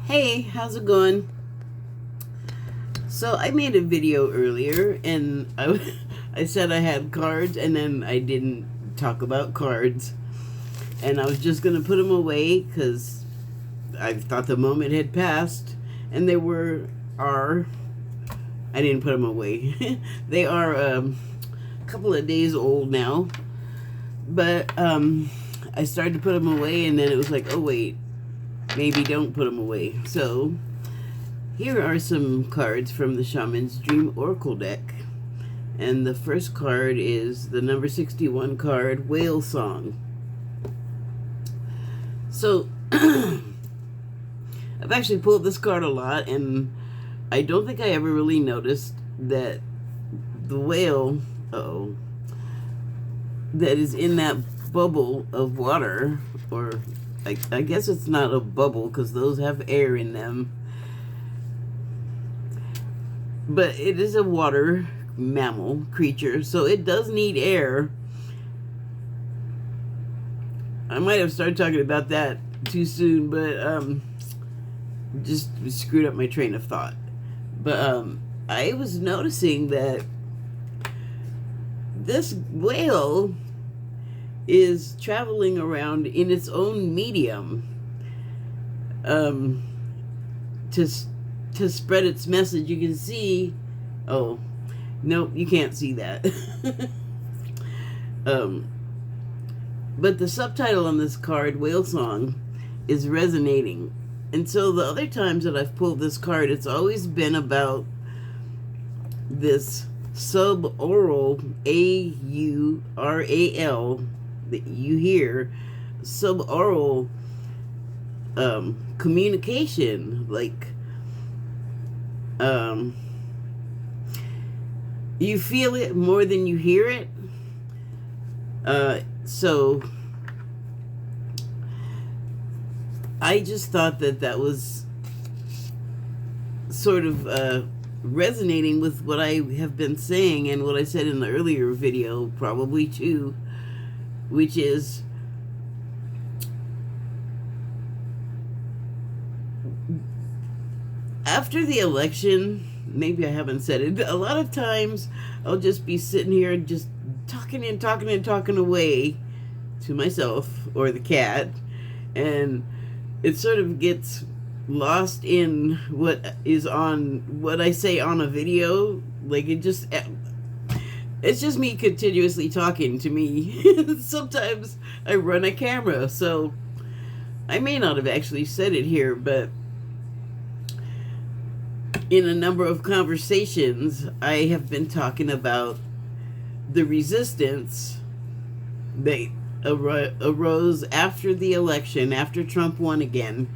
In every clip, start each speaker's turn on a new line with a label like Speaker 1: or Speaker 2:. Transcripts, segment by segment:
Speaker 1: Hey, how's it going? So I made a video earlier and I said I had cards and then I didn't talk about cards. And I was just going to put them away because I thought the moment had passed. And I didn't put them away. They are a couple of days old now. But I started to put them away and then it was like, oh wait, maybe don't put them away. So here are some cards from the Shaman's Dream Oracle deck. And the first card is the number 61 card, Whale Song. So, I've actually pulled this card a lot, and I don't think I ever really noticed that the whale, that is in that bubble of water, or I guess it's not a bubble because those have air in them. But it is a water mammal creature, so it does need air. I might have started talking about that too soon, but just screwed up my train of thought. But I was noticing that this whale is traveling around in its own medium to spread its message. You can see, oh, nope, you can't see that. But the subtitle on this card, Whale Song, is resonating. And so the other times that I've pulled this card, it's always been about this suboral, A-U-R-A-L, that you hear, suboral communication, like you feel it more than you hear it. So I just thought that was sort of resonating with what I have been saying and what I said in the earlier video, probably too, which is after the election, maybe I haven't said it, a lot of times I'll just be sitting here just talking and talking and talking away to myself or the cat, and it sort of gets lost in what I say on a video. Like it's just me continuously talking to me. Sometimes I run a camera, so I may not have actually said it here, but in a number of conversations, I have been talking about the resistance that arose after the election, after Trump won again.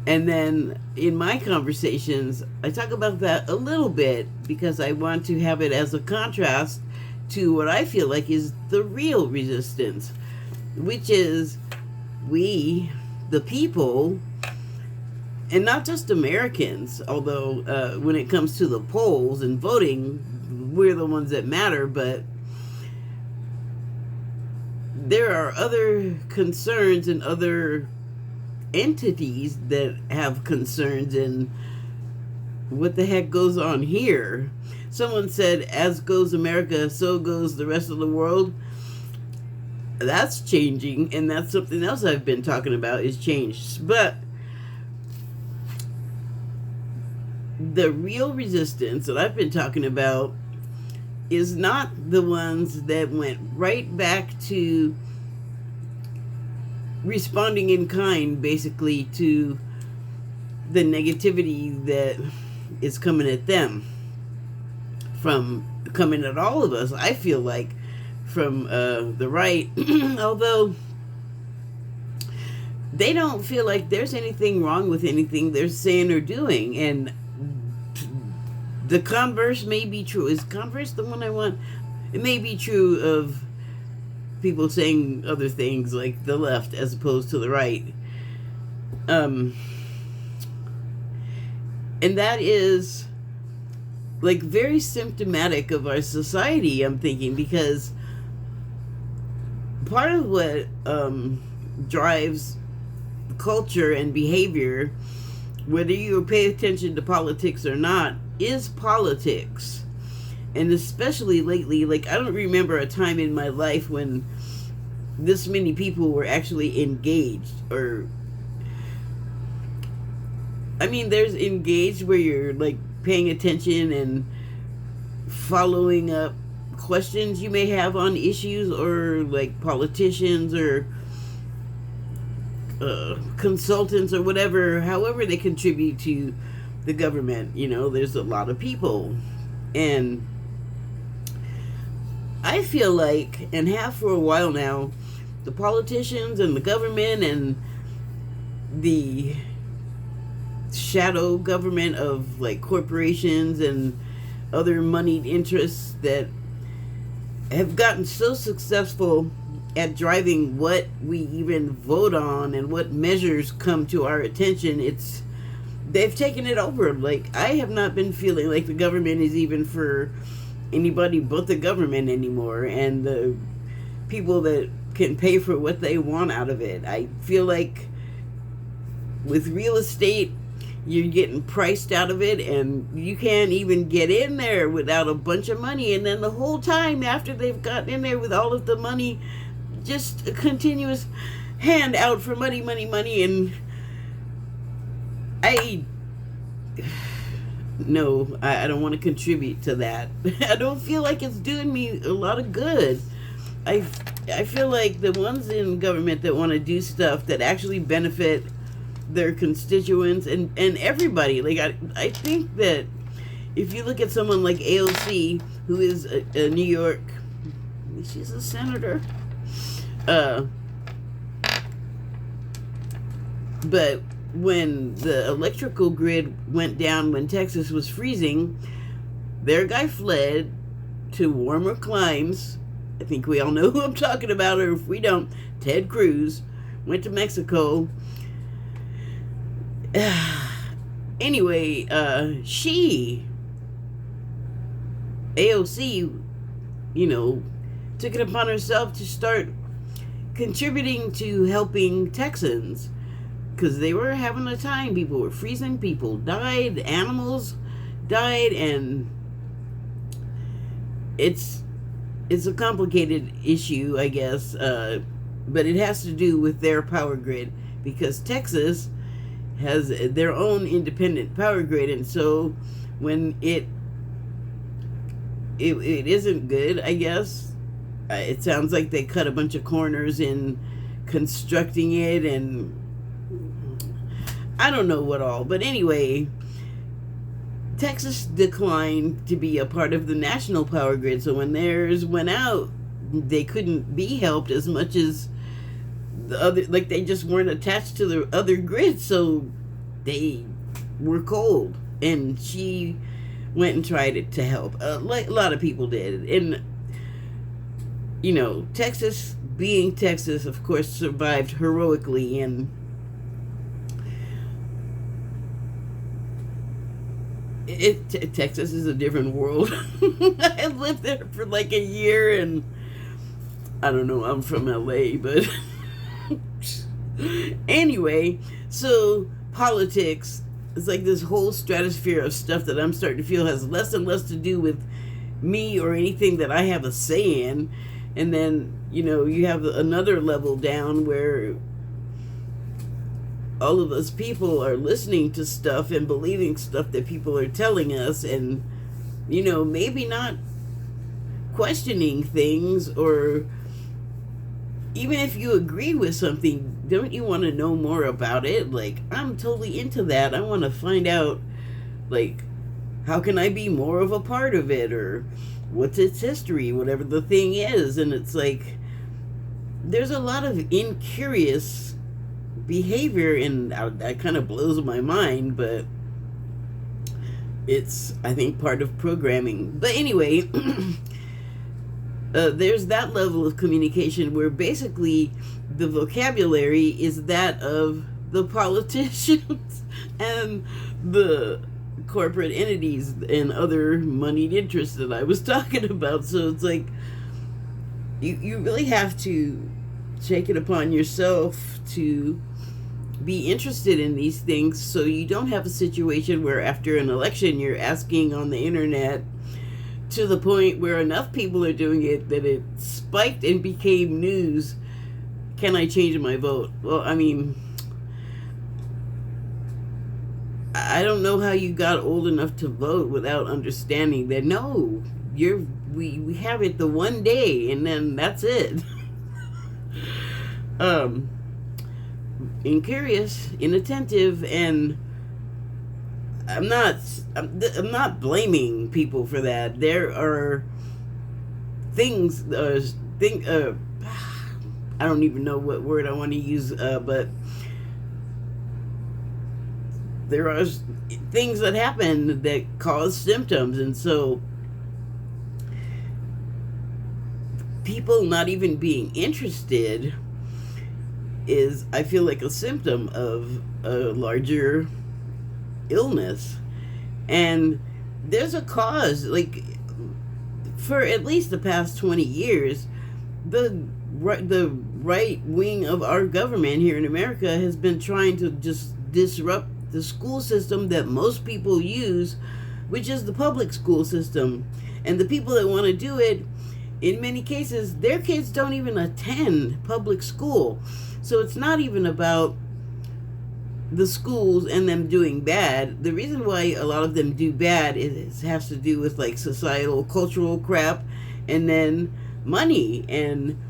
Speaker 1: And then in my conversations, I talk about that a little bit because I want to have it as a contrast to what I feel like is the real resistance, which is we, the people, and not just Americans, although when it comes to the polls and voting, we're the ones that matter, but there are other concerns and other entities that have concerns in what the heck goes on here. Someone said, as goes America, so goes the rest of the world. That's changing, and that's something else I've been talking about, is change. But the real resistance that I've been talking about is not the ones that went right back to responding in kind, basically, to the negativity that is coming at them, from coming at all of us, I feel like, from the right, although they don't feel like there's anything wrong with anything they're saying or doing. And the converse may be true. Is converse the one I want? It may be true of people saying other things like the left as opposed to the right. And that is like very symptomatic of our society, I'm thinking, because part of what drives culture and behavior whether you pay attention to politics or not, is politics. And especially lately, like, I don't remember a time in my life when this many people were actually engaged. Or, I mean, there's engaged where you're, like, paying attention and following up questions you may have on issues, or, like, politicians or consultants or whatever, however they contribute to the government. You know, there's a lot of people. And I feel like, and have for a while now, the politicians and the government and the shadow government of, like, corporations and other moneyed interests that have gotten so successful at driving what we even vote on and what measures come to our attention, they've taken it over. Like, I have not been feeling like the government is even for anybody but the government anymore, and the people that can pay for what they want out of it. I feel like with real estate, you're getting priced out of it, and you can't even get in there without a bunch of money. And then the whole time after they've gotten in there with all of the money, just a continuous hand out for money, money, money. And I don't want to contribute to that. I don't feel like it's doing me a lot of good. I feel like the ones in government that want to do stuff that actually benefit their constituents and everybody, like, I think that if you look at someone like AOC, who is a New York, she's a senator, but when the electrical grid went down when Texas was freezing, their guy fled to warmer climes. I think we all know who I'm talking about, or if we don't, Ted Cruz went to Mexico. Anyway, AOC, took it upon herself to start contributing to helping Texans, because they were having a time. People were freezing, people died, animals died, and it's a complicated issue, I guess, but it has to do with their power grid, because Texas has their own independent power grid, and so when it isn't good, I guess, it sounds like they cut a bunch of corners in constructing it, and I don't know what all, but anyway, Texas declined to be a part of the national power grid, so when theirs went out, they couldn't be helped as much as the other, like, they just weren't attached to the other grid, so they were cold, and she went and tried to help, like a lot of people did. And Texas, being Texas, of course, survived heroically, and Texas is a different world. I lived there for like a year, and I don't know, I'm from LA, but anyway, so politics is like this whole stratosphere of stuff that I'm starting to feel has less and less to do with me or anything that I have a say in. And then, you have another level down where all of us people are listening to stuff and believing stuff that people are telling us, and maybe not questioning things, or even if you agree with something, don't you want to know more about it? Like, I'm totally into that. I want to find out, like, how can I be more of a part of it, or what's its history, whatever the thing is. And it's like, there's a lot of incurious behavior, and that kind of blows my mind, but it's, I think, part of programming. But anyway, there's that level of communication where basically the vocabulary is that of the politicians and the corporate entities and other moneyed interests that I was talking about. So it's like, you really have to take it upon yourself to be interested in these things, so you don't have a situation where after an election you're asking on the internet to the point where enough people are doing it that it spiked and became news. Can I change my vote? Well, I mean, I don't know how you got old enough to vote without understanding that no, we have it the one day and then that's it. Incurious, inattentive, and I'm not blaming people for that. There are things I don't even know what word I want to use, but there are things that happen that cause symptoms, and so people not even being interested is, I feel like, a symptom of a larger illness. And there's a cause, like, for at least the past 20 years, the right wing of our government here in America has been trying to just disrupt the school system that most people use, which is the public school system. And the people that want to do it, in many cases, their kids don't even attend public school. So it's not even about the schools and them doing bad. The reason why a lot of them do bad has to do with like societal, cultural crap, and then money. And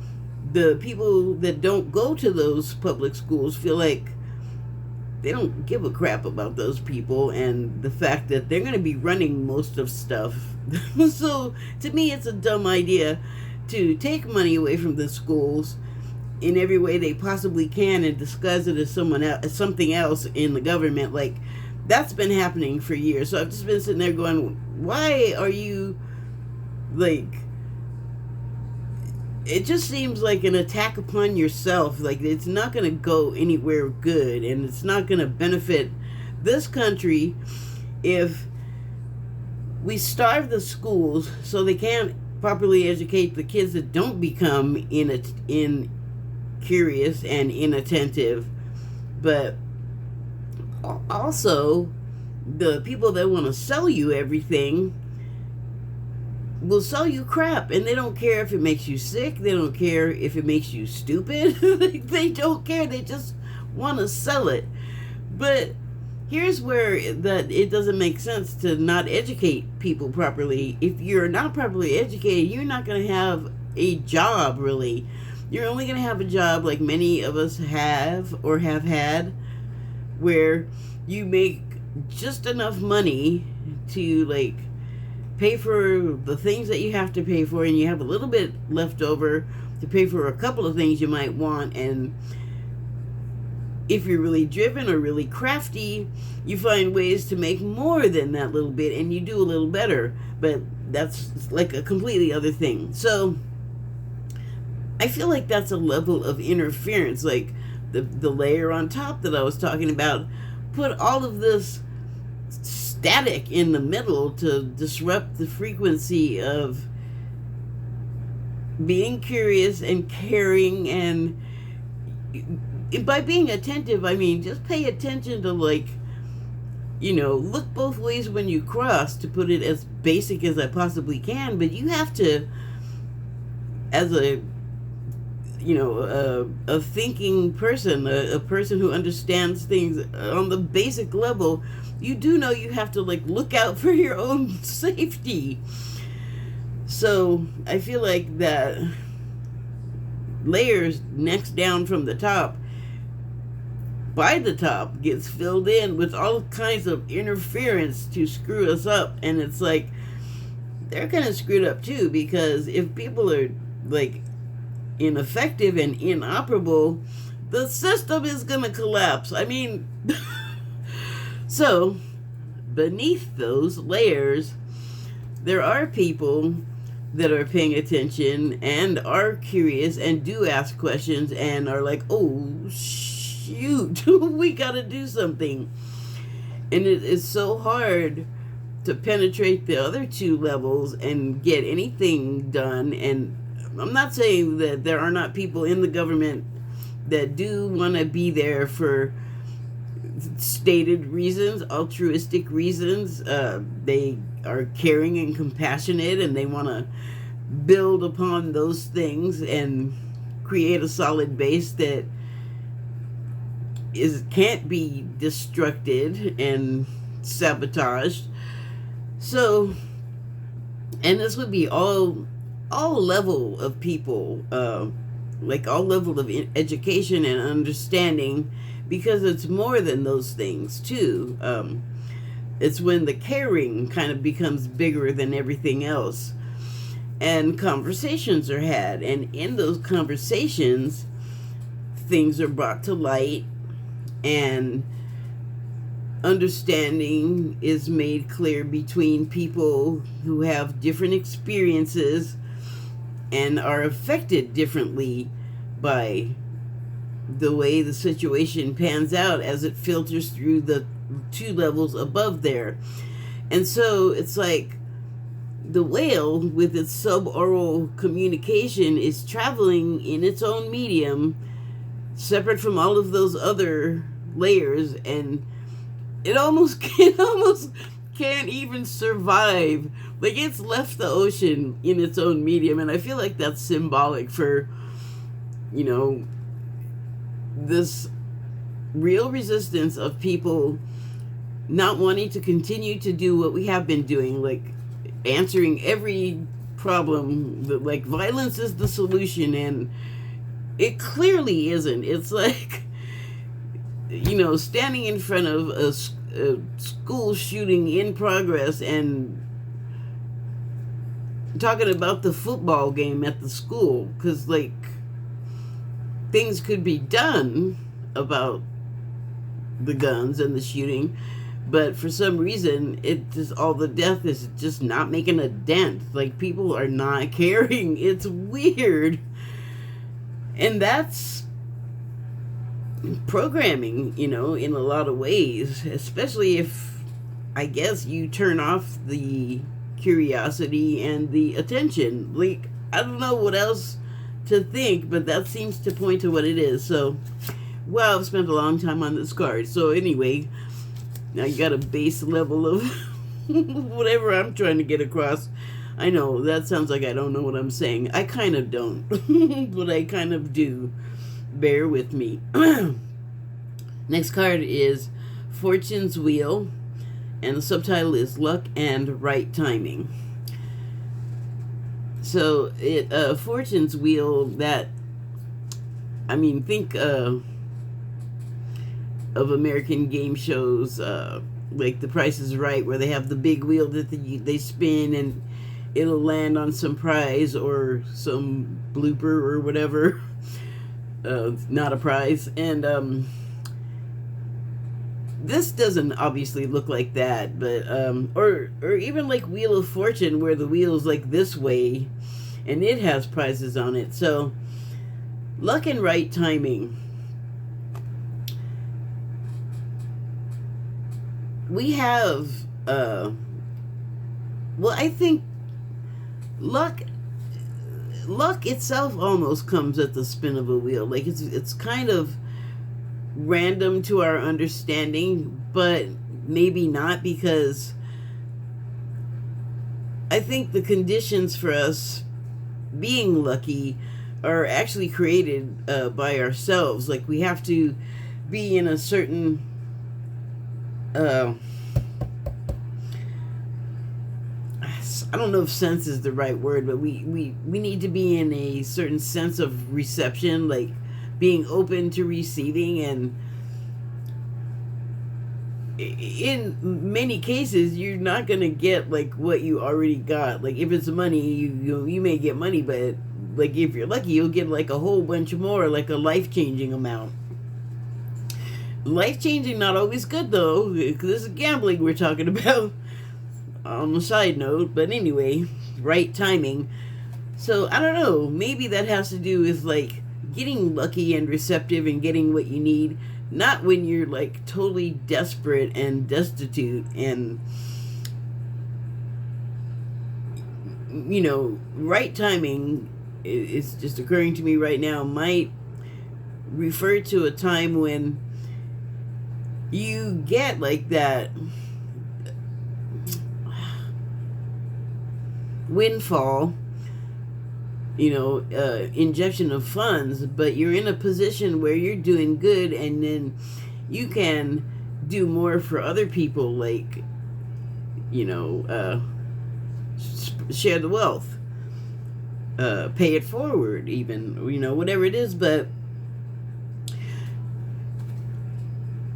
Speaker 1: the people that don't go to those public schools feel like they don't give a crap about those people and the fact that they're going to be running most of stuff. So to me, it's a dumb idea to take money away from the schools in every way they possibly can and disguise it as something else in the government. Like, that's been happening for years. So I've just been sitting there going, why are you, like, it just seems like an attack upon yourself. Like, it's not going to go anywhere good, and it's not going to benefit this country if we starve the schools so they can't properly educate the kids that don't become curious and inattentive. But also, the people that want to sell you everything will sell you crap, and they don't care if it makes you sick. They don't care if it makes you stupid. They don't care. They just want to sell it. But here's where that it doesn't make sense to not educate people properly. If you're not properly educated, you're not going to have a job, really. You're only going to have a job like many of us have or have had, where you make just enough money to, like, pay for the things that you have to pay for, and you have a little bit left over to pay for a couple of things you might want. And if you're really driven or really crafty, you find ways to make more than that little bit, and you do a little better. But that's like a completely other thing. So I feel like that's a level of interference. Like the layer on top that I was talking about, put all of this static in the middle to disrupt the frequency of being curious and caring. And by being attentive, I mean just pay attention to, like, look both ways when you cross, to put it as basic as I possibly can. But you have to, as a thinking person, a person who understands things on the basic level, you do know you have to, like, look out for your own safety. So I feel like that layers next down from the top, by the top, gets filled in with all kinds of interference to screw us up. And it's like, they're kind of screwed up too, because if people are, like, ineffective and inoperable, the system is gonna collapse. I mean, so beneath those layers, there are people that are paying attention and are curious and do ask questions and are like, oh shoot, we gotta do something. And it is so hard to penetrate the other two levels and get anything done. And I'm not saying that there are not people in the government that do want to be there for stated reasons, altruistic reasons. They are caring and compassionate, and they want to build upon those things and create a solid base that can't be destructed and sabotaged. So, and this would be all level of people, like all level of education and understanding, because it's more than those things too. It's when the caring kind of becomes bigger than everything else, and conversations are had, and in those conversations things are brought to light, and understanding is made clear between people who have different experiences and are affected differently by the way the situation pans out as it filters through the two levels above there. And so it's like the whale, with its suboral communication, is traveling in its own medium, separate from all of those other layers, and it almost can't even survive. Like, it's left the ocean in its own medium, and I feel like that's symbolic for, you know, this real resistance of people not wanting to continue to do what we have been doing, like answering every problem that, like, violence is the solution, and it clearly isn't. It's like, you know, standing in front of a school shooting in progress and talking about the football game at the school, because, like, things could be done about the guns and the shooting, but for some reason it just, all the death is just not making a dent. Like, people are not caring. It's weird. And that's programming, you know, in a lot of ways, especially if, I guess, you turn off the curiosity and the attention. Like, I don't know what else to think, but that seems to point to what it is. So, well, I've spent a long time on this card. So anyway, now you got a base level of whatever I'm trying to get across. I know that sounds like I don't know what I'm saying. I kind of don't, but I kind of do. Bear with me. Next card is Fortune's Wheel, and the subtitle is Luck and Right Timing. So Fortune's Wheel, that, I mean, think of American game shows, like The Price is Right, where they have the big wheel that they spin and it'll land on some prize or some blooper or whatever. Not a prize. And this doesn't obviously look like that, but or even like Wheel of Fortune, where the wheel's like this way and it has prizes on it. So luck and right timing. We have well, I think luck itself almost comes at the spin of a wheel. Like, it's kind of random to our understanding, but maybe not, because I think the conditions for us being lucky are actually created by ourselves. Like, we have to be in a certain I don't know if sense is the right word, but we need to be in a certain sense of reception, like being open to receiving. And in many cases, you're not going to get like what you already got. Like, if it's money, you may get money, but like, if you're lucky, you'll get like a whole bunch more, like a life-changing amount. Life-changing, not always good though, because this is gambling we're talking about. On a side note, but anyway, right timing. So I don't know, maybe that has to do with like getting lucky and receptive and getting what you need, not when you're like totally desperate and destitute. And, you know, right timing is just occurring to me right now, might refer to a time when you get like that windfall, injection of funds, but you're in a position where you're doing good, and then you can do more for other people, like, share the wealth, pay it forward, even, whatever it is. But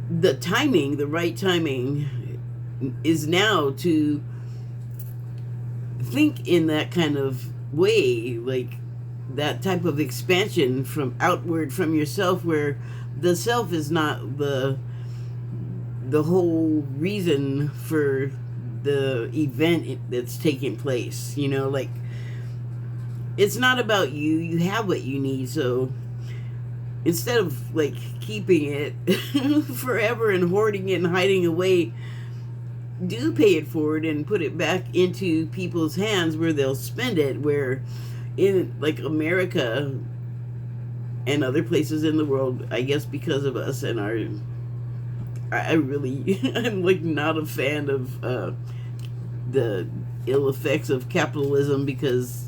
Speaker 1: the right timing is now to think in that kind of way, like that type of expansion from outward from yourself, where the self is not the whole reason for the event that's taking place. Like, it's not about you. You have what you need. So instead of like keeping it forever and hoarding it and hiding away, do pay it forward and put it back into people's hands where they'll spend it, where in like America and other places in the world, I guess because of us and our, I really I'm like not a fan of the ill effects of capitalism, because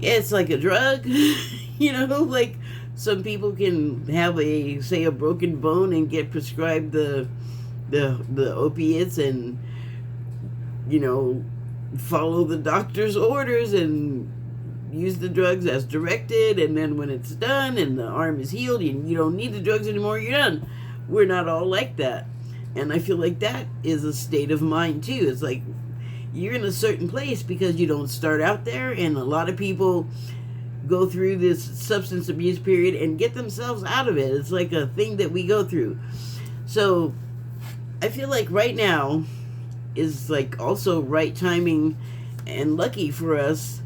Speaker 1: it's like a drug. Like some people can have a broken bone and get prescribed the opiates and follow the doctor's orders and use the drugs as directed, and then when it's done and the arm is healed, you don't need the drugs anymore, you're done. We're not all like that, and I feel like that is a state of mind too. It's like you're in a certain place because you don't start out there, and a lot of people go through this substance abuse period and get themselves out of it. It's like a thing that we go through. So I feel like right now is like also right timing and lucky for us,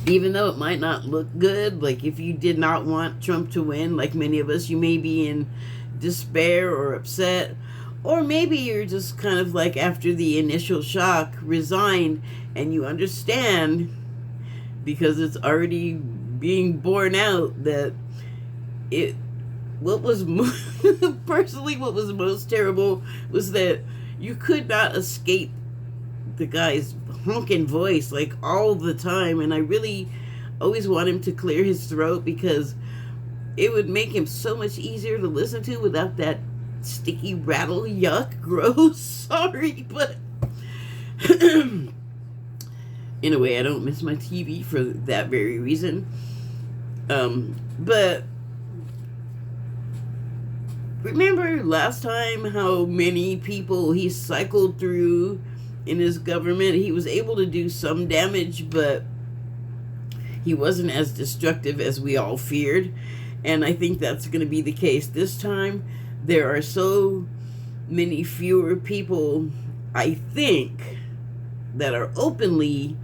Speaker 1: even though it might not look good. Like if you did not want Trump to win, like many of us, you may be in despair or upset, or maybe you're just kind of like, after the initial shock, resigned, and you understand, because it's already being borne out, that personally, what was most terrible was that you could not escape the guy's honking voice like all the time, and I really always want him to clear his throat, because it would make him so much easier to listen to without that sticky rattle. Yuck, gross. Sorry, but in a way, I don't miss my TV for that very reason. But remember last time how many people he cycled through in his government? He was able to do some damage, but he wasn't as destructive as we all feared. And I think that's going to be the case this time. There are so many fewer people, I think, that are openly,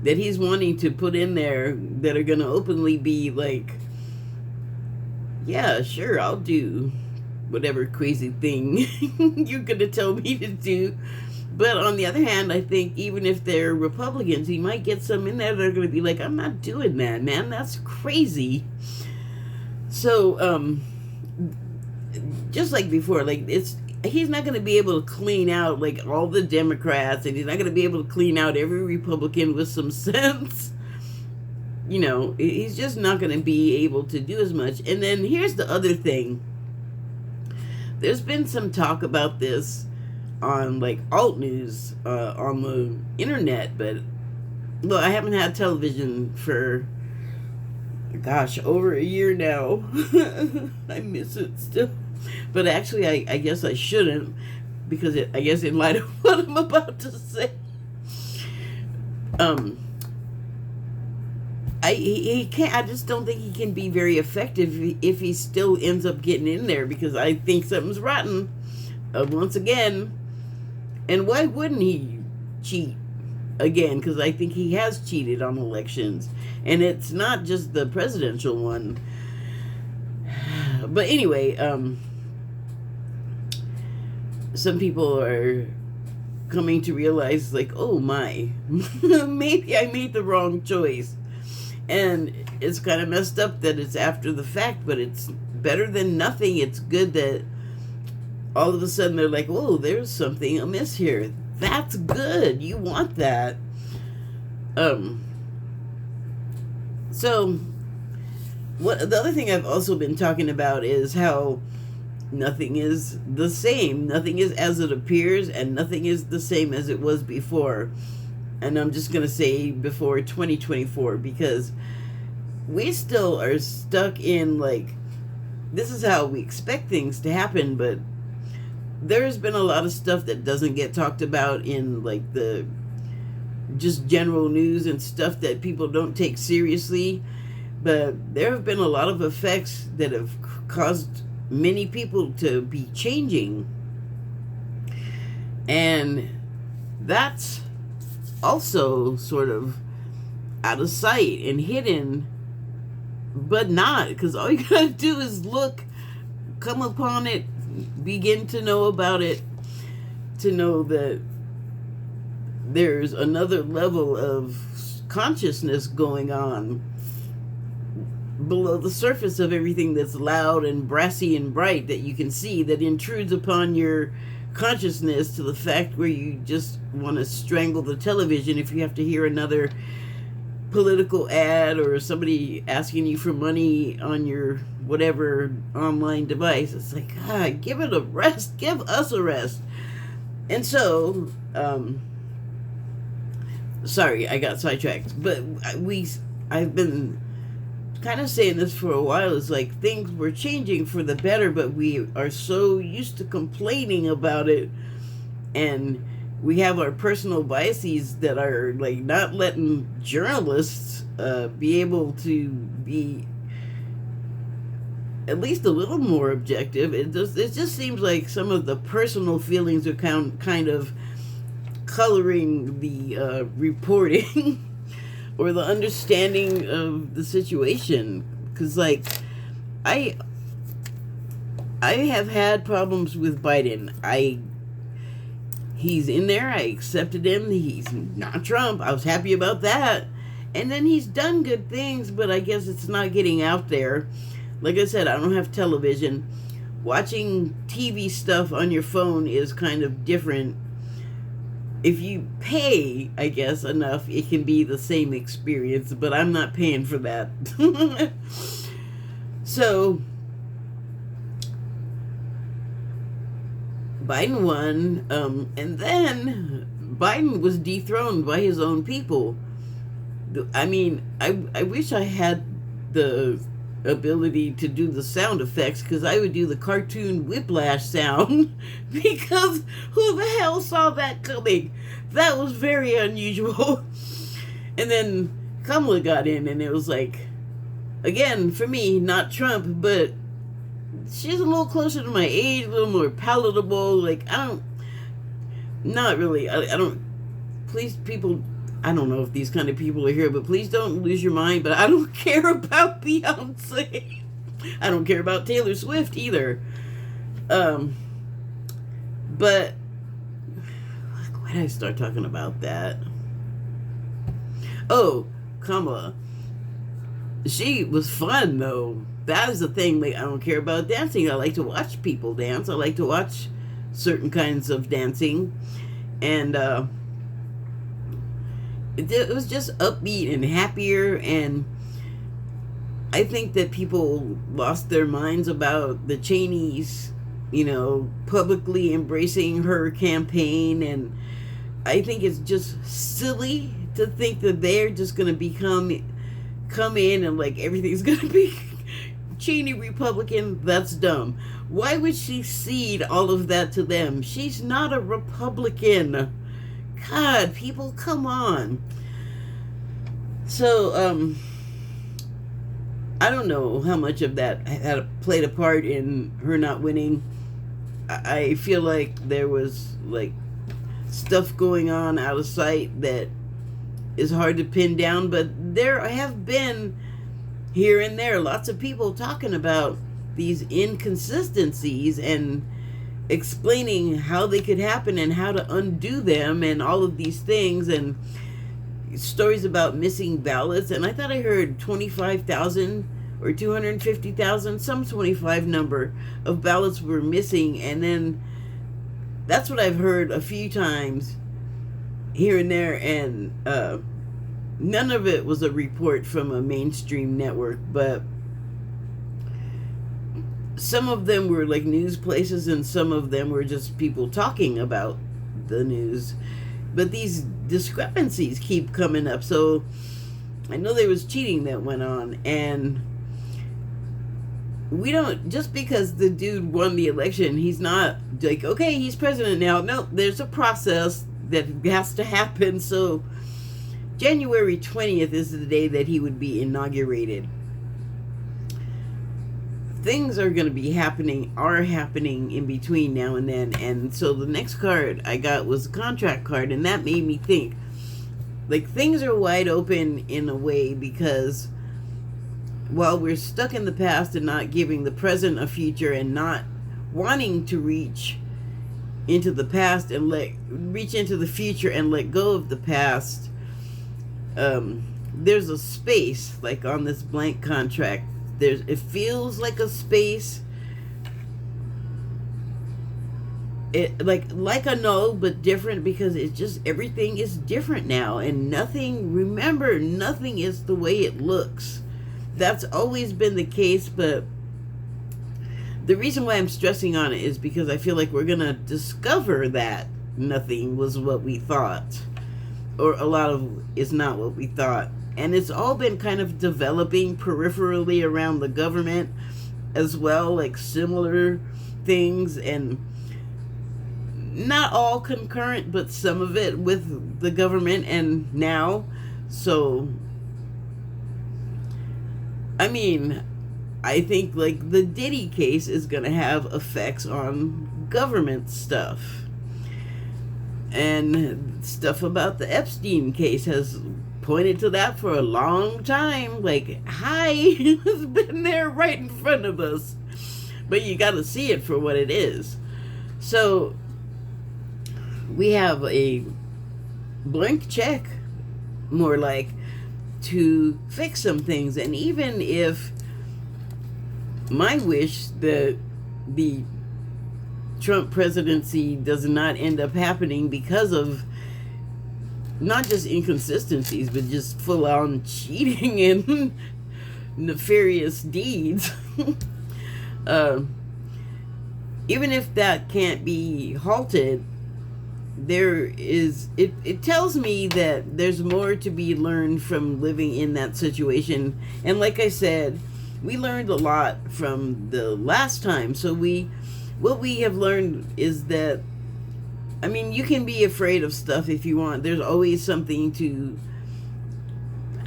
Speaker 1: that he's wanting to put in there, that are going to openly be like, yeah, sure, I'll do whatever crazy thing you're going to tell me to do. But on the other hand, I think even if they're Republicans, he might get some in there that are going to be like, I'm not doing that, man. That's crazy. So, just like before, like he's not going to be able to clean out like all the Democrats, and he's not going to be able to clean out every Republican with some sense. He's just not going to be able to do as much. And then here's the other thing. There's been some talk about this on like alt news on the internet, but I haven't had television for, gosh, over a year now. I miss it still. But actually, I guess I shouldn't, because I guess in light of what I'm about to say, he can't. I just don't think he can be very effective if he still ends up getting in there, because I think something's rotten once again. And why wouldn't he cheat again? Because I think he has cheated on elections, and it's not just the presidential one. But anyway, some people are coming to realize, like, oh my, maybe I made the wrong choice. And it's kind of messed up that it's after the fact, but it's better than nothing. It's good that all of a sudden they're like, oh, there's something amiss here. That's good. You want that. So the other thing I've also been talking about is how nothing is the same. Nothing is as it appears, and nothing is the same as it was before. And I'm just going to say before 2024, because we still are stuck in, like, this is how we expect things to happen, but there's been a lot of stuff that doesn't get talked about in, like, the just general news and stuff that people don't take seriously. But there have been a lot of effects that have caused many people to be changing. And that's also sort of out of sight and hidden, but not, because all you gotta do is look, come upon it, begin to know about it, to know that there's another level of consciousness going on below the surface of everything that's loud and brassy and bright that you can see, that intrudes upon your consciousness to the fact where you just want to strangle the television if you have to hear another political ad or somebody asking you for money on your whatever online device. It's like, God, give it a rest. Give us a rest. And so, sorry, I got sidetracked, but I've been kind of saying this for a while. It's like things were changing for the better, but we are so used to complaining about it, and we have our personal biases that are like not letting journalists be able to be at least a little more objective. It just seems like some of the personal feelings are kind of coloring the reporting or the understanding of the situation. Because, like, I have had problems with Biden. He's in there. I accepted him. He's not Trump. I was happy about that. And then he's done good things, but I guess it's not getting out there. Like I said, I don't have television. Watching TV stuff on your phone is kind of different. If you pay, I guess, enough, it can be the same experience, but I'm not paying for that. So, Biden won, and then Biden was dethroned by his own people. I mean, I wish I had the ability to do the sound effects, because I would do the cartoon whiplash sound, because who the hell saw that coming? That was very unusual. And then Kamala got in, and it was like, again, for me, not Trump, but she's a little closer to my age, a little more palatable. Like, not really, I don't, please, people, I don't know if these kind of people are here, but please don't lose your mind, but I don't care about Beyonce. I don't care about Taylor Swift either. But why did I start talking about that? Oh, Kamala. She was fun, though. That is the thing. Like, I don't care about dancing. I like to watch people dance. I like to watch certain kinds of dancing. And, it was just upbeat and happier, and I think that people lost their minds about the Cheneys, publicly embracing her campaign, and I think it's just silly to think that they're just going to come in and like everything's going to be Cheney Republican. That's dumb. Why would she cede all of that to them? She's not a Republican. God, people, come on. So, I don't know how much of that had played a part in her not winning. I feel like there was, like, stuff going on out of sight that is hard to pin down, but there have been, here and there, lots of people talking about these inconsistencies and explaining how they could happen and how to undo them and all of these things, and stories about missing ballots. And I thought I heard 25,000 or 250,000, some 25 number of ballots were missing. And then that's what I've heard a few times here and there, and none of it was a report from a mainstream network, but some of them were like news places and some of them were just people talking about the news. But these discrepancies keep coming up. So I know there was cheating that went on, and we don't, just because the dude won the election, he's not like, okay, he's president now. No, there's a process that has to happen. So January 20th is the day that he would be inaugurated. Things are going to be happening in between now and then. And so the next card I got was a contract card, and that made me think, like, things are wide open in a way, because while we're stuck in the past and not giving the present a future and not wanting to reach into the past and reach into the future and let go of the past, there's a space, like on this blank contract. It feels like a space. It like a no, but different, because it's just, everything is different now, and nothing is the way it looks. That's always been the case, but the reason why I'm stressing on it is because I feel like we're gonna discover that nothing was what we thought, or a lot of is not what we thought. And it's all been kind of developing peripherally around the government as well, like similar things, and not all concurrent, but some of it with the government and now. So, I mean, I think like the Diddy case is going to have effects on government stuff. And stuff about the Epstein case has pointed to that for a long time. Like, hi, it's been there right in front of us. But you got to see it for what it is. So, we have a blank check, more like, to fix some things. And even if my wish that the Trump presidency does not end up happening because of not just inconsistencies, but just full-on cheating and nefarious deeds, even if that can't be halted, it tells me that there's more to be learned from living in that situation. And like I said, we learned a lot from the last time. So what we have learned is that, I mean, you can be afraid of stuff if you want. There's always something to,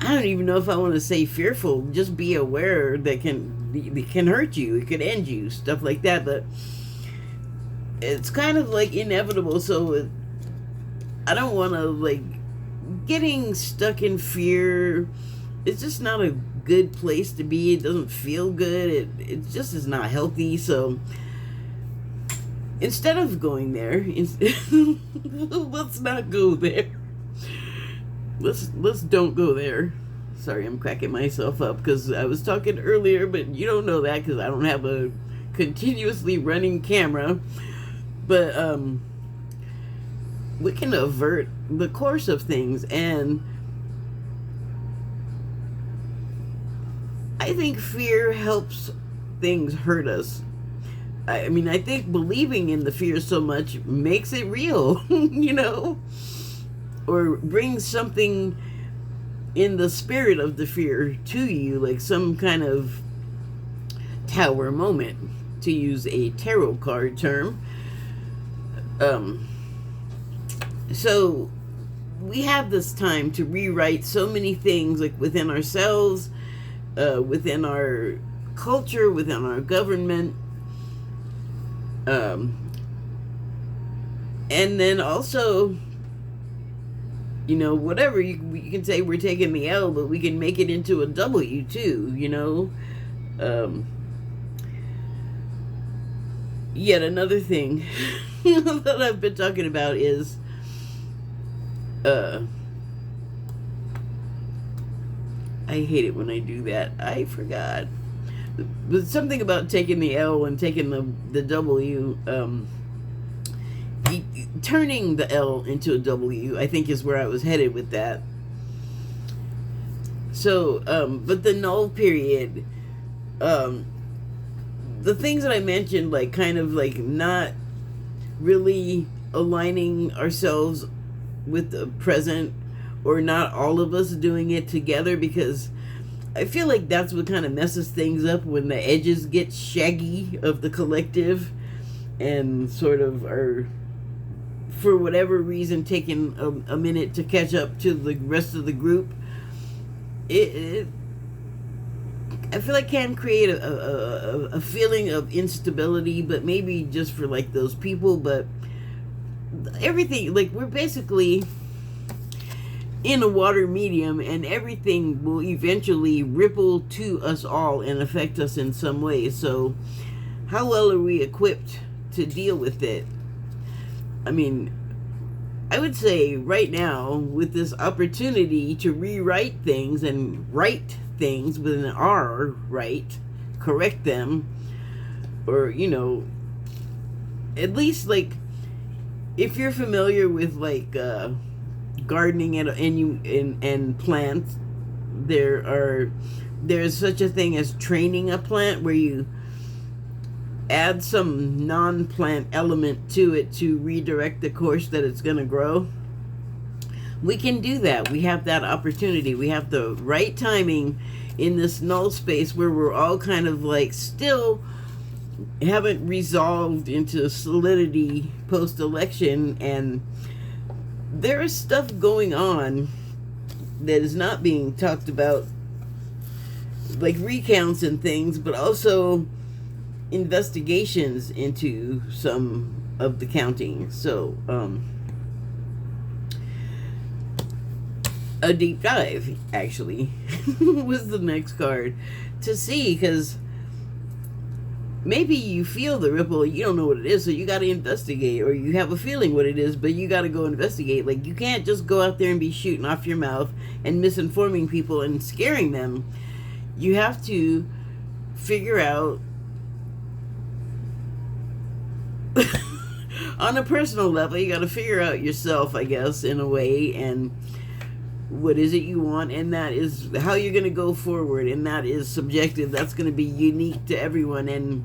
Speaker 1: I don't even know if I want to say fearful, just be aware that it can hurt you, it could end you, stuff like that. But it's kind of like inevitable. So I don't want to, like, getting stuck in fear. It's just not a good place to be. It doesn't feel good. It just is not healthy. So instead of going there, let's not go there. Let's don't go there. Sorry, I'm cracking myself up because I was talking earlier, but you don't know that because I don't have a continuously running camera. But we can avert the course of things, and I think fear helps things hurt us. I mean, I think believing in the fear so much makes it real, you know, or brings something in the spirit of the fear to you, like some kind of tower moment, to use a tarot card term. So we have this time to rewrite so many things, like within ourselves, within our culture, within our government, and then also, you know, whatever, you can say we're taking the L, but we can make it into a W too, you know. Yet another thing that I've been talking about is I hate it when I do that. I forgot. But something about taking the L and taking the W, turning the L into a W, I think is where I was headed with that. So, but the null period, the things that I mentioned, like kind of like not really aligning ourselves with the present, or not all of us doing it together, because I feel like that's what kind of messes things up when the edges get shaggy of the collective and sort of are, for whatever reason, taking a minute to catch up to the rest of the group. It I feel like can create a feeling of instability, but maybe just for like those people. But everything, like, we're basically in a water medium, and everything will eventually ripple to us all and affect us in some way. So how well are we equipped to deal with it? I mean, I would say right now, with this opportunity to rewrite things and write things with an R, right, correct them, or, you know, at least, like, if you're familiar with, like, gardening and plants, there's such a thing as training a plant, where you add some non-plant element to it to redirect the course that it's going to grow. We can do that. We have that opportunity. We have the right timing in this null space where we're all kind of like still haven't resolved into solidity post-election, and there is stuff going on that is not being talked about, like recounts and things, but also investigations into some of the counting. So a deep dive actually was the next card to see, because maybe you feel the ripple, you don't know what it is, so you got to investigate, or you have a feeling what it is, but you got to go investigate. Like, you can't just go out there and be shooting off your mouth and misinforming people and scaring them. You have to figure out on a personal level, you got to figure out yourself, I guess, in a way, and what is it you want, and that is how you're going to go forward, and that is subjective. That's going to be unique to everyone, and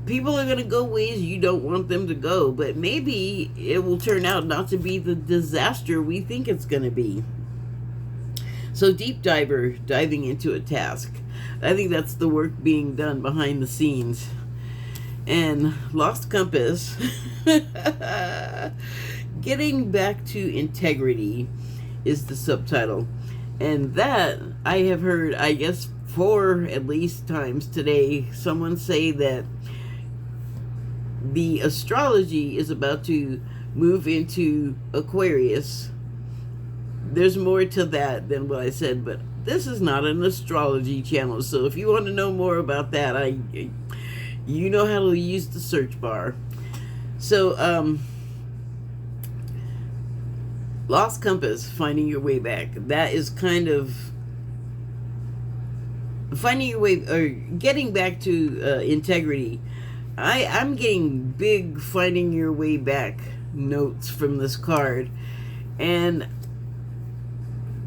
Speaker 1: people are going to go ways you don't want them to go, but maybe it will turn out not to be the disaster we think it's going to be. So deep diver, diving into a task. I think that's the work being done behind the scenes. And Lost Compass, Getting Back to Integrity is the subtitle. And that, I have heard, I guess, 4 at least times today, someone say that the astrology is about to move into Aquarius. There's more to that than what I said, but this is not an astrology channel, so if you want to know more about that, you know how to use the search bar. So, Lost Compass, Finding Your Way Back. That is kind of finding your way, or getting back to integrity. I'm getting big Finding Your Way Back notes from this card. And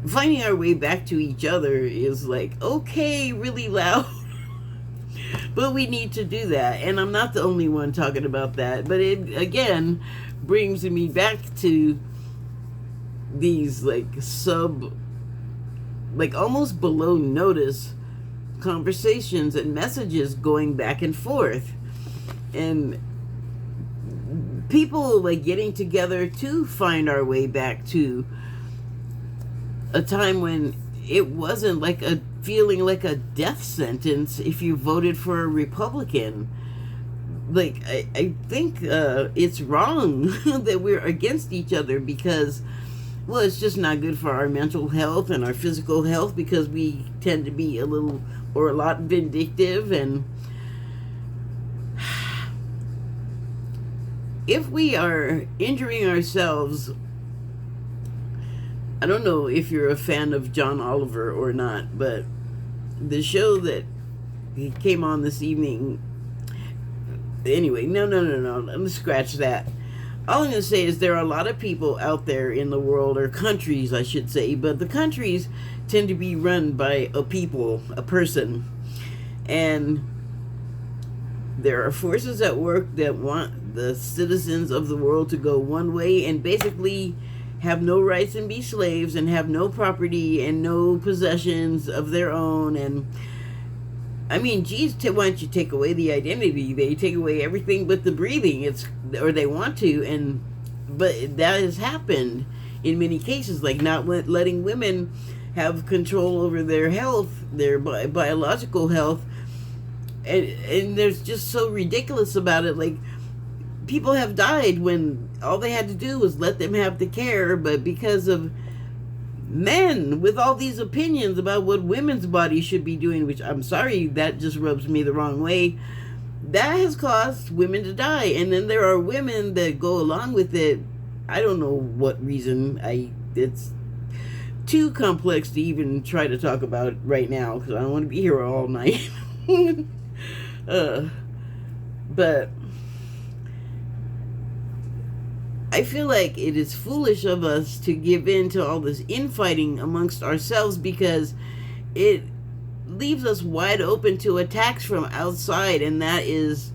Speaker 1: finding our way back to each other is like, okay, really loud. But we need to do that, and I'm not the only one talking about that. But it, again, brings me back to these, like, almost below notice conversations and messages going back and forth. And people, like, getting together to find our way back to a time when it wasn't like a feeling like a death sentence if you voted for a Republican. Like, I think it's wrong that we're against each other, because, well, it's just not good for our mental health and our physical health, because we tend to be a lot vindictive. And if we are injuring ourselves, I don't know if you're a fan of John Oliver or not, but the show that he came on this evening. Anyway, no. Let me scratch that. All I'm going to say is there are a lot of people out there in the world, or countries, I should say, but the countries tend to be run by a people, a person. And there are forces at work that want the citizens of the world to go one way and basically have no rights and be slaves and have no property and no possessions of their own. And I mean, geez, why don't you take away the identity? They take away everything but the breathing. Or they want to, but that has happened in many cases, like not letting women have control over their health, their biological health, and there's just so ridiculous about it. Like, people have died when all they had to do was let them have the care, but because of men with all these opinions about what women's bodies should be doing, which I'm sorry, that just rubs me the wrong way, that has caused women to die. And then there are women that go along with it. I don't know what reason. It's too complex to even try to talk about right now because I don't want to be here all night. But I feel like it is foolish of us to give in to all this infighting amongst ourselves, because it leaves us wide open to attacks from outside, and that is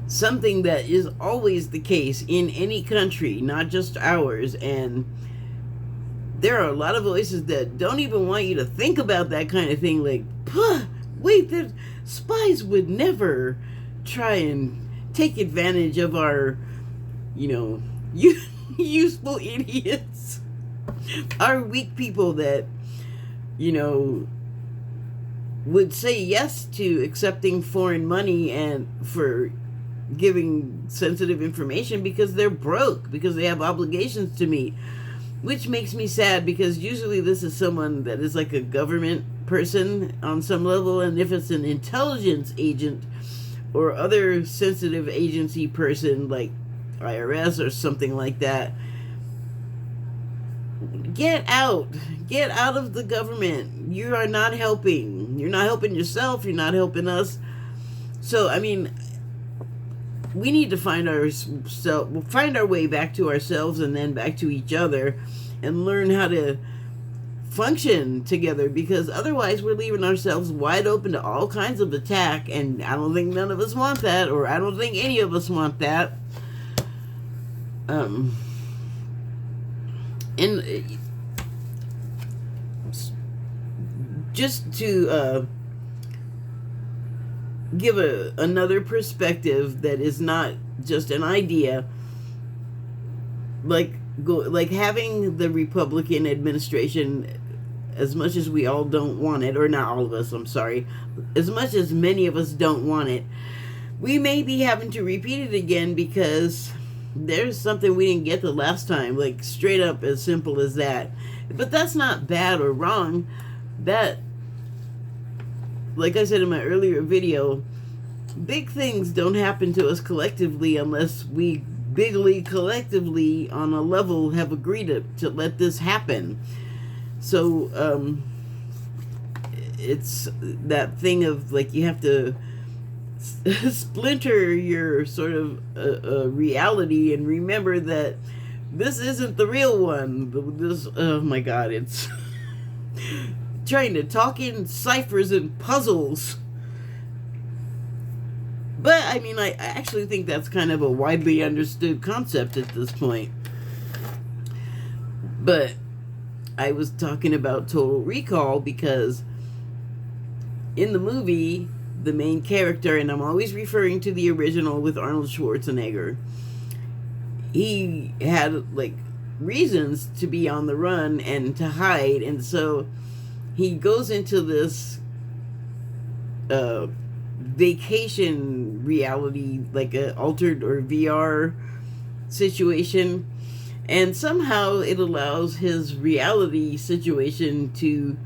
Speaker 1: something that is always the case in any country, not just ours. And there are a lot of voices that don't even want you to think about that kind of thing, like, wait, the spies would never try and take advantage of our, useful idiots, our weak people that, would say yes to accepting foreign money and for giving sensitive information because they're broke, because they have obligations to meet, which makes me sad, because usually this is someone that is like a government person on some level, and if it's an intelligence agent or other sensitive agency person like IRS or something like that, get out of the government. You are not helping. You're not helping yourself. You're not helping us. So, I mean, we need to find our way back to ourselves and then back to each other and learn how to function together, because otherwise we're leaving ourselves wide open to all kinds of attack, and I don't think none of us want that, or I don't think any of us want that. And just to give another perspective that is not just an idea, like having the Republican administration, as much as we all don't want it, or not all of us, I'm sorry, as much as many of us don't want it, we may be having to repeat it again because there's something we didn't get the last time, like straight up as simple as that. But that's not bad or wrong. That, like I said in my earlier video, big things don't happen to us collectively unless we bigly collectively on a level have agreed to let this happen. So it's that thing of like you have to splinter your sort of reality and remember that this isn't the real one. This, oh my God, it's trying to talk in ciphers and puzzles. But I mean, I actually think that's kind of a widely understood concept at this point. But I was talking about Total Recall because in the movie, the main character, and I'm always referring to the original with Arnold Schwarzenegger, he had like reasons to be on the run and to hide, and so he goes into this vacation reality, like a altered or VR situation, and somehow it allows his reality situation to,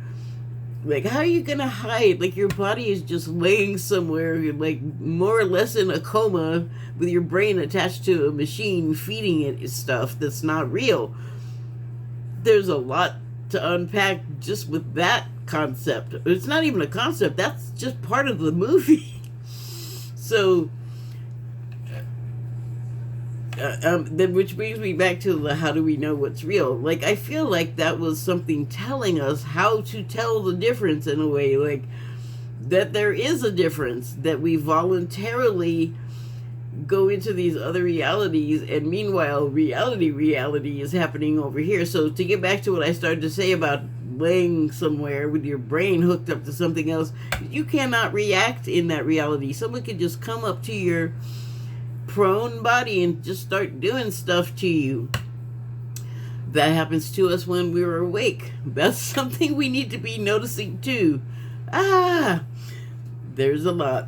Speaker 1: like, how are you gonna hide? Like, your body is just laying somewhere, like, more or less in a coma with your brain attached to a machine feeding it stuff that's not real. There's a lot to unpack just with that concept. It's not even a concept. That's just part of the movie. So, which brings me back to the how do we know what's real? Like, I feel like that was something telling us how to tell the difference in a way, like that there is a difference, that we voluntarily go into these other realities, and meanwhile reality is happening over here. So to get back to what I started to say about laying somewhere with your brain hooked up to something else, you cannot react in that reality. Someone could just come up to your prone body and just start doing stuff to you. That happens to us when we're awake. That's something we need to be noticing too. There's a lot.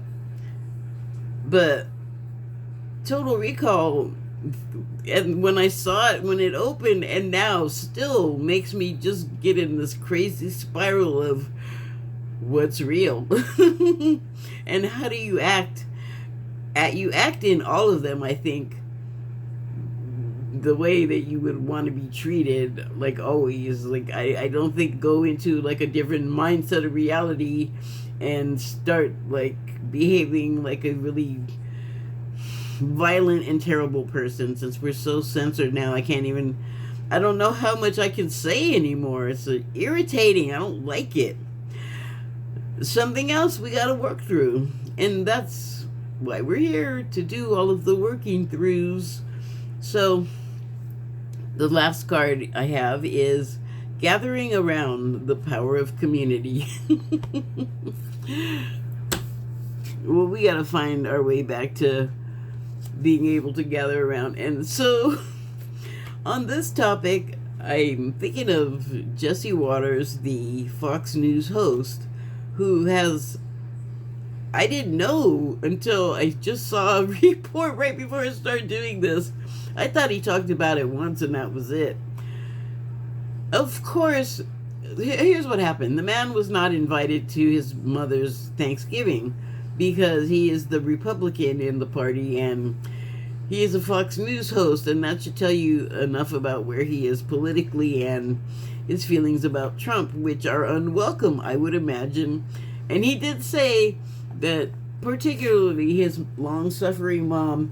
Speaker 1: But Total Recall, and when I saw it when it opened, and now still makes me just get in this crazy spiral of what's real. And how do you act? You act in all of them, I think, the way that you would want to be treated, like always. Like, I don't think go into like a different mindset of reality and start like behaving like a really violent and terrible person, since we're so censored now. I don't know how much I can say anymore. It's irritating. I don't like it. Something else we got to work through, and that's why we're here, to do all of the working throughs. So the last card I have is Gathering Around the Power of Community. Well, we got to find our way back to being able to gather around. And so on this topic, I'm thinking of Jesse Waters, the Fox News host, who has, I didn't know until I just saw a report right before I started doing this. I thought he talked about it once and that was it. Of course, here's what happened. The man was not invited to his mother's Thanksgiving because he is the Republican in the party, and he is a Fox News host, and that should tell you enough about where he is politically and his feelings about Trump, which are unwelcome, I would imagine. And he did say that particularly his long-suffering mom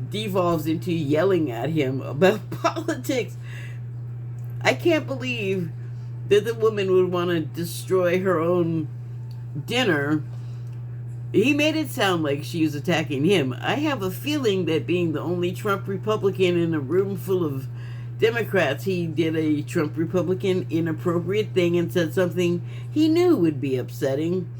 Speaker 1: devolves into yelling at him about politics. I can't believe that the woman would want to destroy her own dinner. He made it sound like she was attacking him. I have a feeling that being the only Trump Republican in a room full of Democrats, he did a Trump Republican inappropriate thing and said something he knew would be upsetting.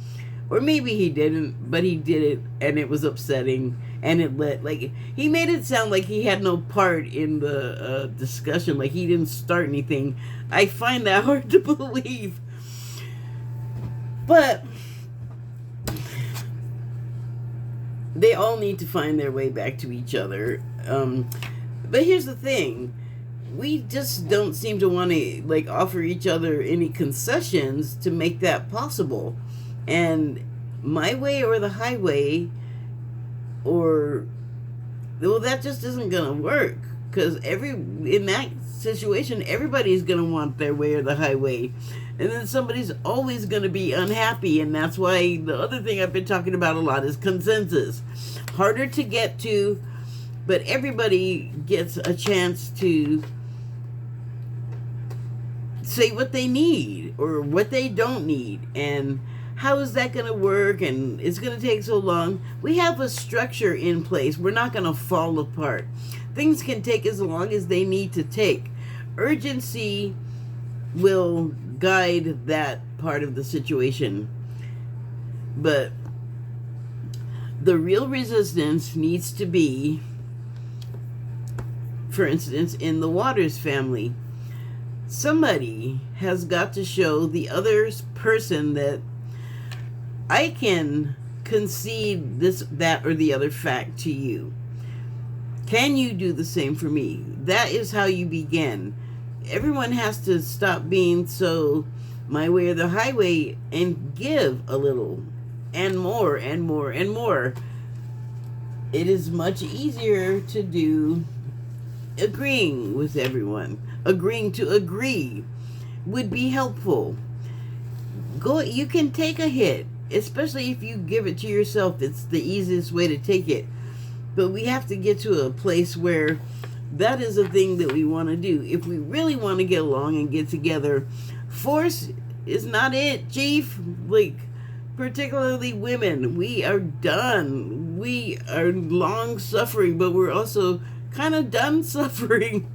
Speaker 1: Or maybe he didn't, but he did it and it was upsetting. And he made it sound like he had no part in the discussion, like he didn't start anything. I find that hard to believe. But they all need to find their way back to each other. But here's the thing. We just don't seem to want to offer each other any concessions to make that possible. And my way or the highway, that just isn't going to work. Because in that situation, everybody's going to want their way or the highway. And then somebody's always going to be unhappy. And that's why the other thing I've been talking about a lot is consensus. Harder to get to, but everybody gets a chance to say what they need or what they don't need. And how is that going to work? And it's going to take so long. We have a structure in place. We're not going to fall apart. Things can take as long as they need to take. Urgency will guide that part of the situation. But the real resistance needs to be, for instance, in the Waters family. Somebody has got to show the other person that I can concede this, that, or the other fact to you. Can you do the same for me? That is how you begin. Everyone has to stop being so my way or the highway and give a little and more and more and more. It is much easier to do agreeing with everyone. Agreeing to agree would be helpful. You can take a hit, especially if you give it to yourself. It's the easiest way to take it. But we have to get to a place where that is a thing that we want to do. If we really want to get along and get together, force is not it, Chief. Like, particularly women, we are done. We are long suffering, but we're also kind of done suffering.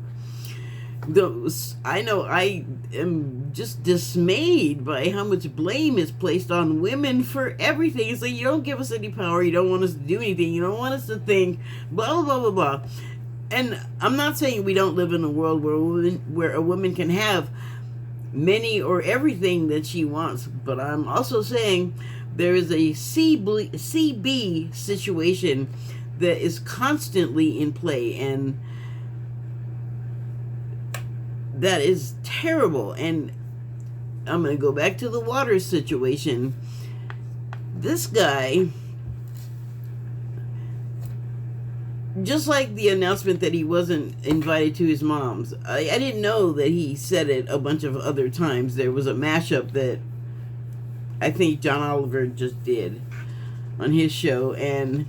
Speaker 1: I know I am just dismayed by how much blame is placed on women for everything. It's like, you don't give us any power, you don't want us to do anything, you don't want us to think, blah, blah, blah, blah, blah. And I'm not saying we don't live in a world where a woman can have many or everything that she wants, but I'm also saying there is a CB situation that is constantly in play, and that is terrible. And I'm going to go back to the water situation. This guy, just like the announcement that he wasn't invited to his mom's, I didn't know that he said it a bunch of other times. There was a mashup that I think John Oliver just did on his show, and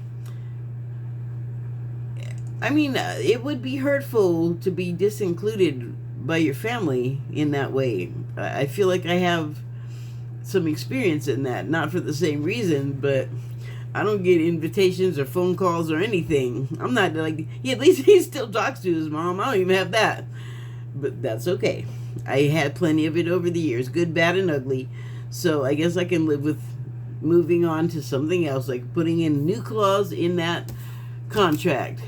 Speaker 1: I mean, it would be hurtful to be disincluded by your family in that way. I feel like I have some experience in that, not for the same reason, but I don't get invitations or phone calls or anything. I'm not like, at least he still talks to his mom. I don't even have that, but that's okay. I had plenty of it over the years, good, bad, and ugly. So I guess I can live with moving on to something else, like putting in new clause in that contract,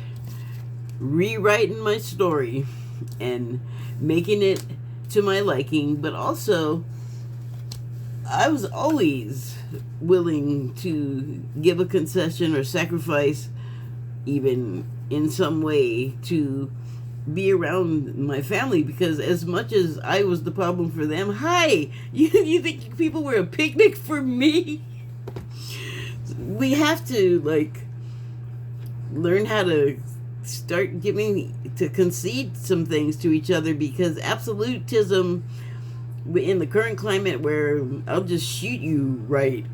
Speaker 1: rewriting my story, and making it to my liking. But also, I was always willing to give a concession or sacrifice, even in some way, to be around my family, because as much as I was the problem for them, hi, you think people were a picnic for me? We have to, like, learn how to start to concede some things to each other, because absolutism in the current climate, where I'll just shoot you right,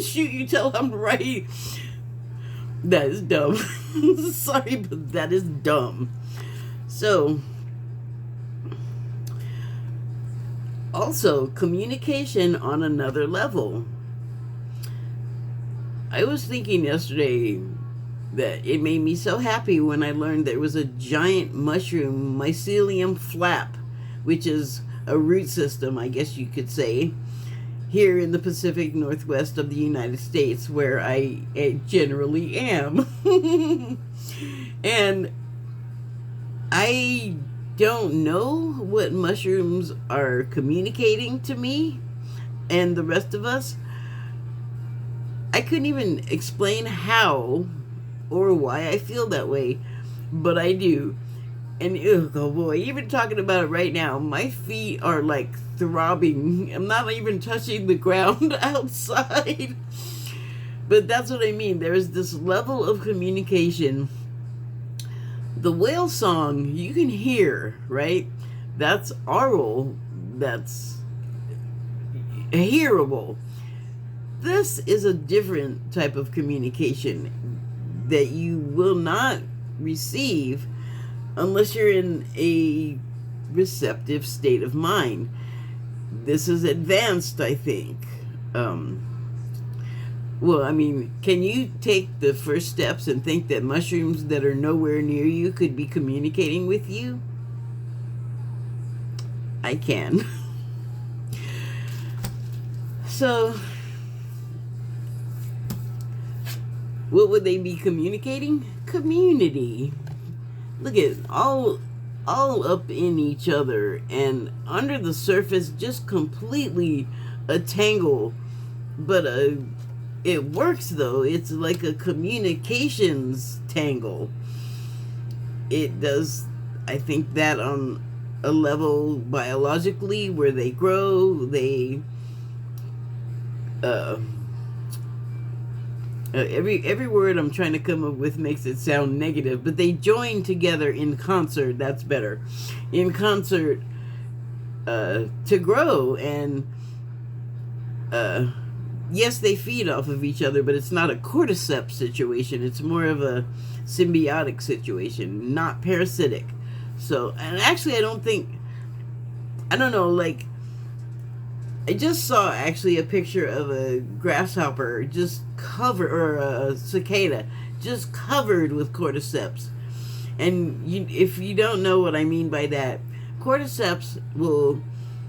Speaker 1: shoot you till I'm right, that is dumb. Sorry, but that is dumb. So, also, communication on another level. I was thinking yesterday that it made me so happy when I learned there was a giant mushroom, mycelium flap, which is a root system, I guess you could say, here in the Pacific Northwest of the United States, where I generally am. And I don't know what mushrooms are communicating to me and the rest of us. I couldn't even explain how or why I feel that way, but I do. And oh boy, even talking about it right now, my feet are like throbbing. I'm not even touching the ground outside. But that's what I mean. There is this level of communication. The whale song, you can hear, right? That's aural. That's hearable. This is a different type of communication that you will not receive unless you're in a receptive state of mind. This is advanced, I think. Well, I mean, can you take the first steps and think that mushrooms that are nowhere near you could be communicating with you? I can. So, what would they be communicating? Community. Look at all up in each other, and under the surface just completely a tangle, but it works though. It's like a communications tangle. It does, I think, that on a level biologically, where they grow, they every word I'm trying to come up with makes it sound negative, but they join together in concert. That's better. In concert to grow, and uh, yes, they feed off of each other, but it's not a cordyceps situation. It's more of a symbiotic situation, not parasitic. So, and actually, I don't know, like, I just saw actually a picture of a grasshopper just covered, or a cicada, just covered with cordyceps. And if you don't know what I mean by that, cordyceps will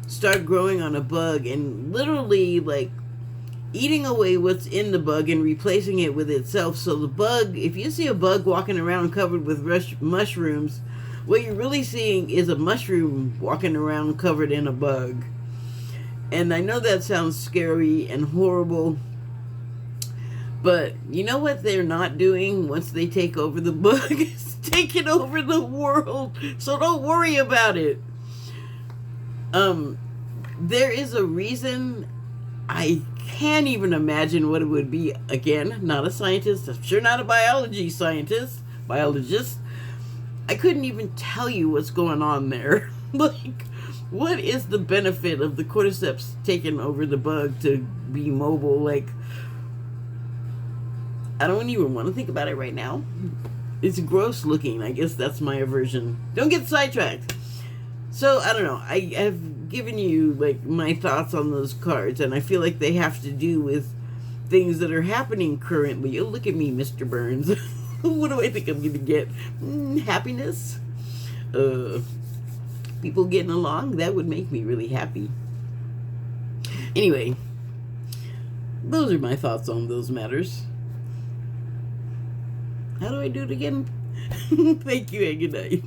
Speaker 1: start growing on a bug and literally, like, eating away what's in the bug and replacing it with itself. So the bug, if you see a bug walking around covered with mushrooms, what you're really seeing is a mushroom walking around covered in a bug. And I know that sounds scary and horrible, but you know what they're not doing once they take over the bug? It's taking over the world. So don't worry about it. There is a reason. I can't even imagine what it would be. Again, not a scientist. I'm sure not a biologist. I couldn't even tell you what's going on there. Like, what is the benefit of the cordyceps taking over the bug to be mobile? Like, I don't even want to think about it right now. It's gross looking. I guess that's my aversion. Don't get sidetracked. So, I don't know. I have given you, like, my thoughts on those cards, and I feel like they have to do with things that are happening currently. Oh, look at me, Mr. Burns. What do I think I'm going to get? Happiness? People getting along? That would make me really happy. Anyway, those are my thoughts on those matters. How do I do it again? Thank you and good night.